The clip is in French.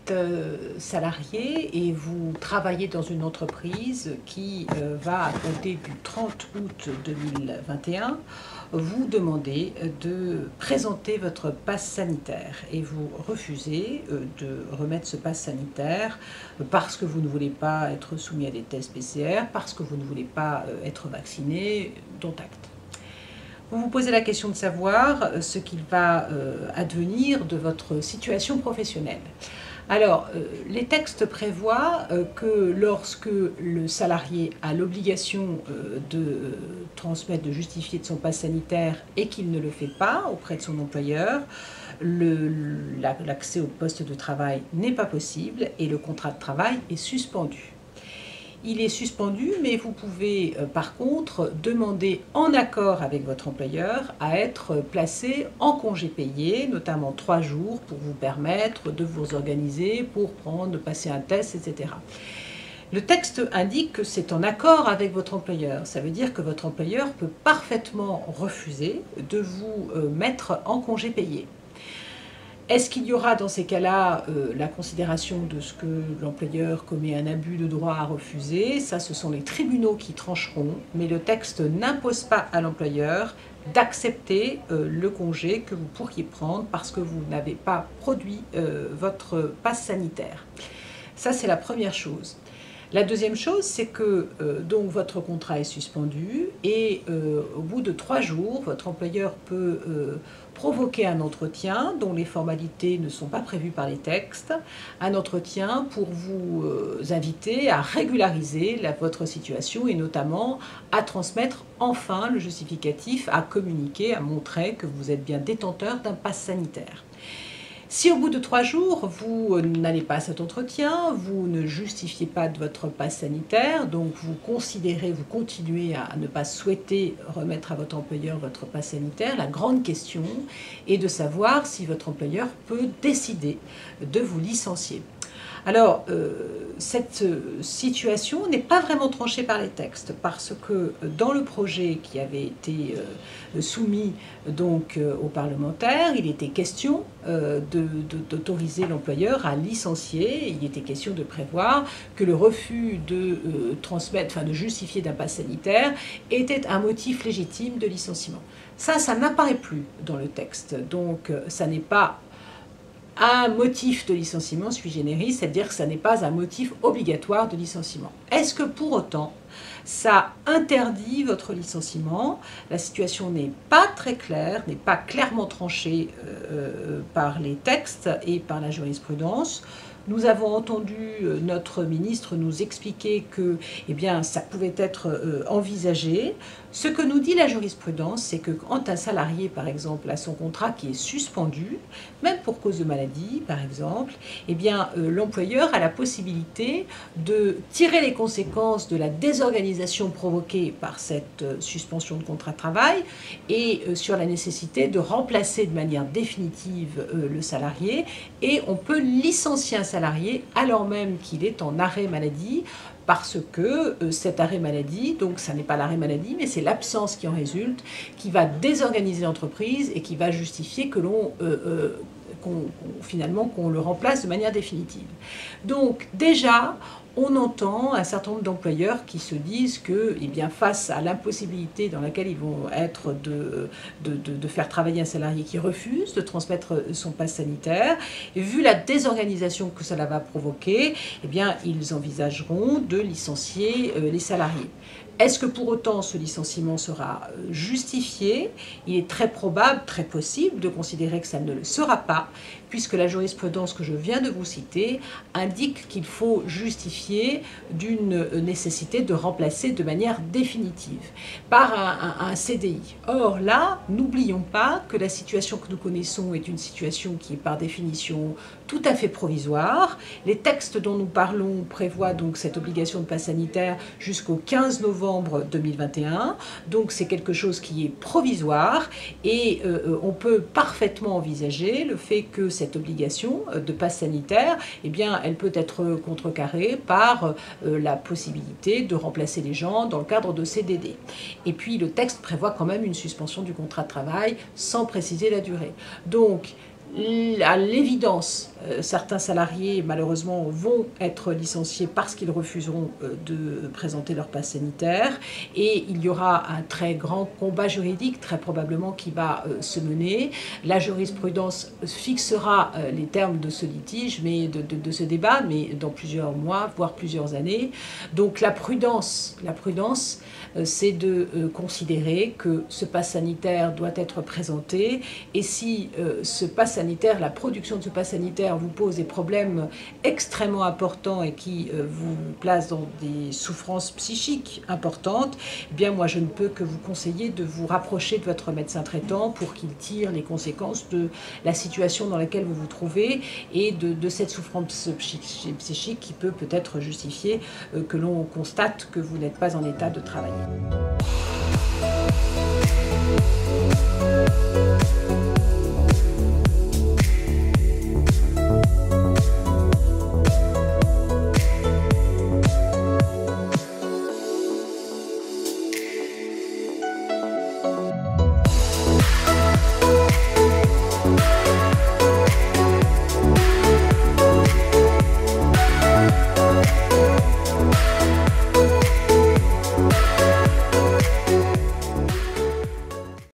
êtes salarié et vous travaillez dans une entreprise qui va, à compter du 30 août 2021, vous demander de présenter votre passe sanitaire et vous refusez de remettre ce passe sanitaire parce que vous ne voulez pas être soumis à des tests PCR, parce que vous ne voulez pas être vacciné, dont acte. Vous vous posez la question de savoir ce qu'il va advenir de votre situation professionnelle. Alors, les textes prévoient que lorsque le salarié a l'obligation de transmettre, de justifier de son passe sanitaire et qu'il ne le fait pas auprès de son employeur, l'accès au poste de travail n'est pas possible et le contrat de travail est suspendu. Il est suspendu, mais vous pouvez par contre demander en accord avec votre employeur à être placé en congé payé, notamment 3 jours pour vous permettre de vous organiser pour passer un test, etc. Le texte indique que c'est en accord avec votre employeur. Ça veut dire que votre employeur peut parfaitement refuser de vous mettre en congé payé. Est-ce qu'il y aura dans ces cas-là la considération de ce que l'employeur commet un abus de droit à refuser? Ça, ce sont les tribunaux qui trancheront, mais le texte n'impose pas à l'employeur d'accepter le congé que vous pourriez prendre parce que vous n'avez pas produit votre passe sanitaire. Ça, c'est la première chose. La deuxième chose, c'est que donc votre contrat est suspendu et au bout de 3 jours, votre employeur peut provoquer un entretien dont les formalités ne sont pas prévues par les textes, un entretien pour vous inviter à régulariser votre situation et notamment à transmettre enfin le justificatif, à communiquer, à montrer que vous êtes bien détenteur d'un passe sanitaire. Si au bout de 3 jours, vous n'allez pas à cet entretien, vous ne justifiez pas de votre passe sanitaire, donc vous continuez à ne pas souhaiter remettre à votre employeur votre passe sanitaire, la grande question est de savoir si votre employeur peut décider de vous licencier. Alors, cette situation n'est pas vraiment tranchée par les textes parce que dans le projet qui avait été soumis donc aux parlementaires, il était question d'autoriser l'employeur à licencier. Il était question de prévoir que le refus de de justifier d'un pass sanitaire était un motif légitime de licenciement. Ça n'apparaît plus dans le texte. Donc, ça n'est pas un motif de licenciement sui generis, c'est-à-dire que ça n'est pas un motif obligatoire de licenciement. Est-ce que pour autant, ça interdit votre licenciement? La situation n'est pas très claire, n'est pas clairement tranchée par les textes et par la jurisprudence. Nous avons entendu notre ministre nous expliquer que ça pouvait être envisagé. Ce que nous dit la jurisprudence, c'est que quand un salarié, par exemple, a son contrat qui est suspendu, même pour cause de maladie, par exemple, l'employeur a la possibilité de tirer les conséquences de la désorganisation provoquée par cette suspension de contrat de travail et sur la nécessité de remplacer de manière définitive le salarié, et on peut licencier un salarié alors même qu'il est en arrêt maladie, parce que cet arrêt maladie, donc ça n'est pas l'arrêt maladie, mais c'est l'absence qui en résulte, qui va désorganiser l'entreprise et qui va justifier que qu'on le remplace de manière définitive. Donc déjà, on entend un certain nombre d'employeurs qui se disent que, face à l'impossibilité dans laquelle ils vont être de faire travailler un salarié qui refuse de transmettre son passe sanitaire, et vu la désorganisation que cela va provoquer, ils envisageront de licencier les salariés. Est-ce que pour autant ce licenciement sera justifié? Il est très probable, très possible de considérer que ça ne le sera pas, puisque la jurisprudence que je viens de vous citer indique qu'il faut justifier d'une nécessité de remplacer de manière définitive par un CDI. Or là, n'oublions pas que la situation que nous connaissons est une situation qui est par définition tout à fait provisoire. Les textes dont nous parlons prévoient donc cette obligation de passe sanitaire jusqu'au 15 novembre 2021. Donc c'est quelque chose qui est provisoire et on peut parfaitement envisager le fait que cette obligation de passe sanitaire, elle peut être contrecarrée par la possibilité de remplacer les gens dans le cadre de CDD. Et puis le texte prévoit quand même une suspension du contrat de travail sans préciser la durée. Donc À l'évidence, certains salariés, malheureusement, vont être licenciés parce qu'ils refuseront de présenter leur passe sanitaire. Et il y aura un très grand combat juridique, très probablement, qui va se mener. La jurisprudence fixera les termes de ce litige, de ce débat, mais dans plusieurs mois, voire plusieurs années. Donc la prudence, c'est de considérer que ce pass sanitaire doit être présenté. Et si ce pass sanitaire, la production de ce pass sanitaire vous pose des problèmes extrêmement importants et qui vous place dans des souffrances psychiques importantes, eh bien moi je ne peux que vous conseiller de vous rapprocher de votre médecin traitant pour qu'il tire les conséquences de la situation dans laquelle vous vous trouvez et de cette souffrance psychique qui peut-être justifier que l'on constate que vous n'êtes pas en état de travailler.